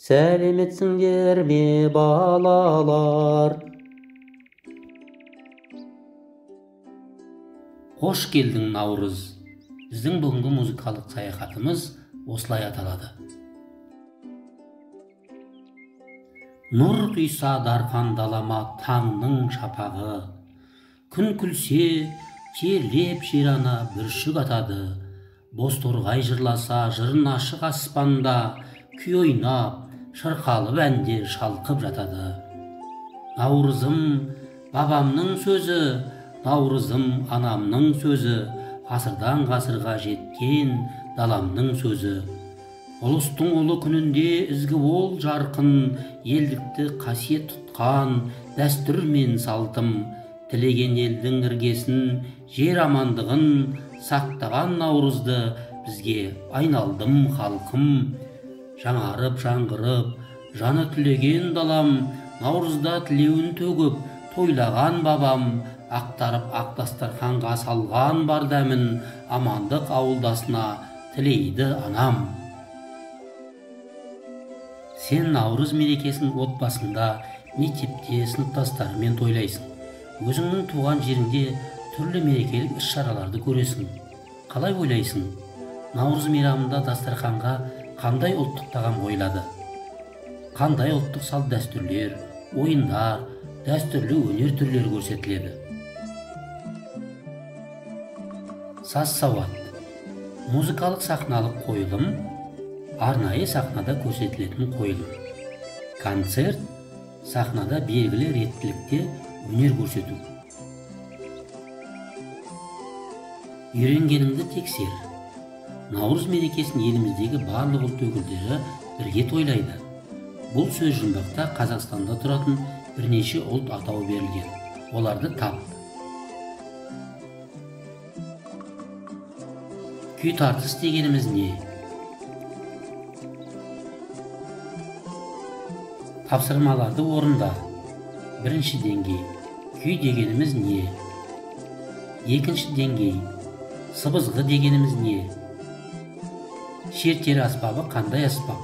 Сәлеметсіңдер ме, балалар? Қош келдің, Наурыз. Біздің бүгінгі музыкалық саяхатымыз осылай аталады. Нұр құйса дарқан далама таңның шапағы, күн күлсе, терлеп жер-ана бүршік атады. Бозторғай жырласа, жырын ашық аспанда, күй ойнап, шырқалып әнде шалқып жатады. Наурызым бабамның сөзі, наурызым анамның сөзі, ғасырдан ғасырға жеткен даламның сөзі. Ұлыстың ұлы күнінде ізгі ол жарқын, елдікті қасиет тұтқан дәстүр мен салтым, тілеген елдің іргесін, жер амандығын сақтаған наурызды бізге айналдым халқым. Жаңарып жаңғырып, жаны түлеген далам, наурызда тілеуін төгіп, тойлаған бабам, ақтарып ақ дастарханға салған бар дәмін, амандық ауылдасына тілейді анам. Сен наурыз мерекесін отбасында, мектепте сыныптастарымен тойлайсың. Өзіңнің туған жеріңде түрлі мерекелік іс-шараларды көресің. Қалай ойлайсың? Наурыз мейрамында дастарханға қандай ұлттық тағам қойылады? Қандай ұлттық салт дәстүрлер, ойындар, дәстүрлі өнер түрлері көрсетіледі? Саз сауат. Музыкалық сахналық қойылым, арнайы сахнада көрсетілетін қойылым. Концерт, сахнада белгілі реттілікте өнер көрсету. Үйренгеніңді тексер. Наурыз мерекесін еліміздегі барлық ұлт өкілдері бірге тойлайды. Бұл сөз жұмбақта Қазақстанда тұратын бірнеше ұлт атауы берілген. Оларды тап. Күй тартыс дегеніміз не? Тапсырмаларды орында. Бірінші деңгей. Күй дегеніміз не? Екінші деңгей. Сыбызғы дегеніміз не? Шертер аспабы қандай аспап?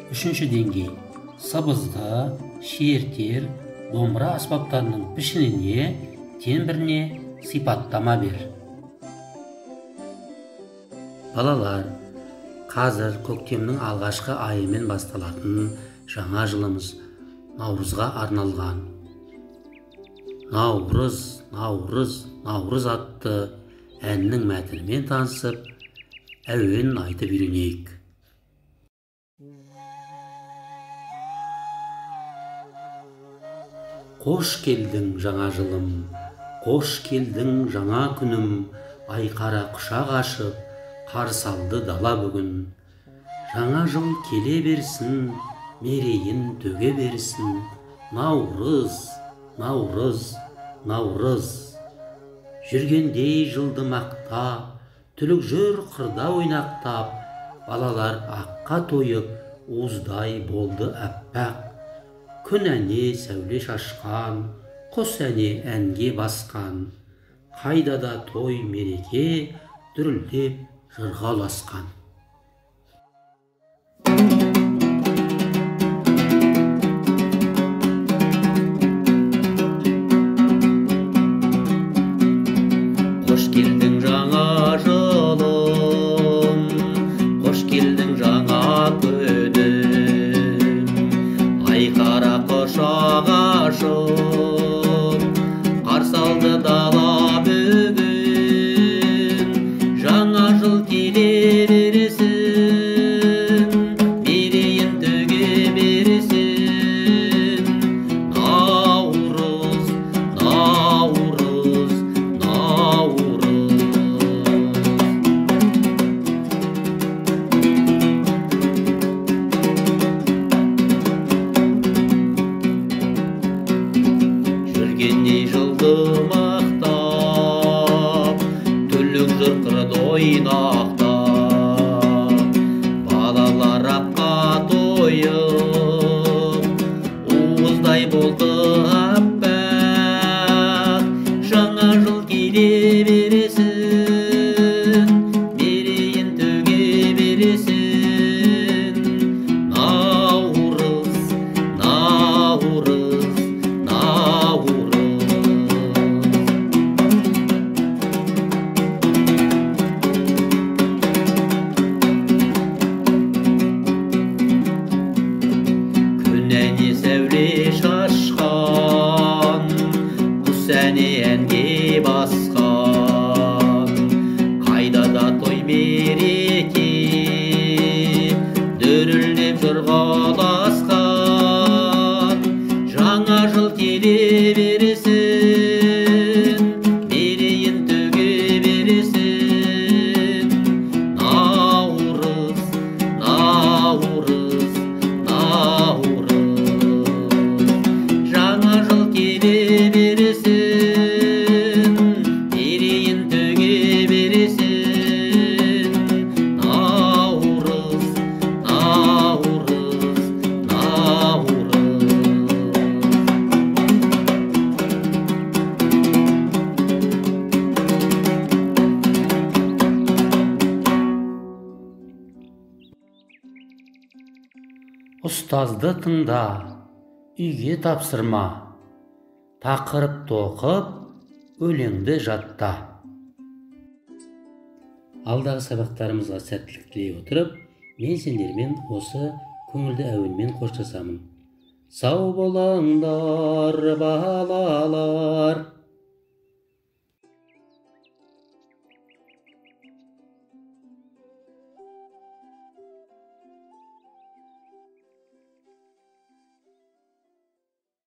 Үшінші деңгей. Сыбызғы, шертер, домбыра аспаптарының пішініне, тембіріне сипаттама бер. Балалар, қазір көктемнің алғашқы айымен басталатын жаңа жылымыз наурызға арналған. Наурыз, наурыз, наурыз атты әннің мәтінімен танысып, әуенін айтып үйренейік. Қош келдің жаңа жылым, қош келдің жаңа күнім, айқара құшақ ашып, қарсы алды дала бүгін. Жаңа жыл келе берсін, мерейін төге берсін, наурыз, наурыз, наурыз. Жүргендей жылды мақтап, түлік жүр қырда ойнақтап, балалар аққа тойып, уыздай болды әппақ. Күн әне сәуле шашқан, құс әне әнге басқан, қайда да той мереке дүрілдеп жырға ұласқан. Қош келдің жаңа жылым, қош келдің жаңа күнім, айқара құшақ ашып, қарсы алды дала бүгін. Жаңа жыл келе бересің, мерейін төге бересің. Наурыз, наурыз, наурыз. Жүргендей жылды мақтап, түлік жырқырды ойнақтап, балалар аққа тойып, уыздай болды әппақ. Жаңа жыл келе бересің, мерейін төге бересің. Ұстазды тыңда, үйге тапсырма, тақырыпты оқып, өлеңді жатта. Алдағы сабақтарымызға сәттілік тілей отырып, мен сендермен осы көңілді әуенмен қоштасамын. Сау болыңдар, балалар.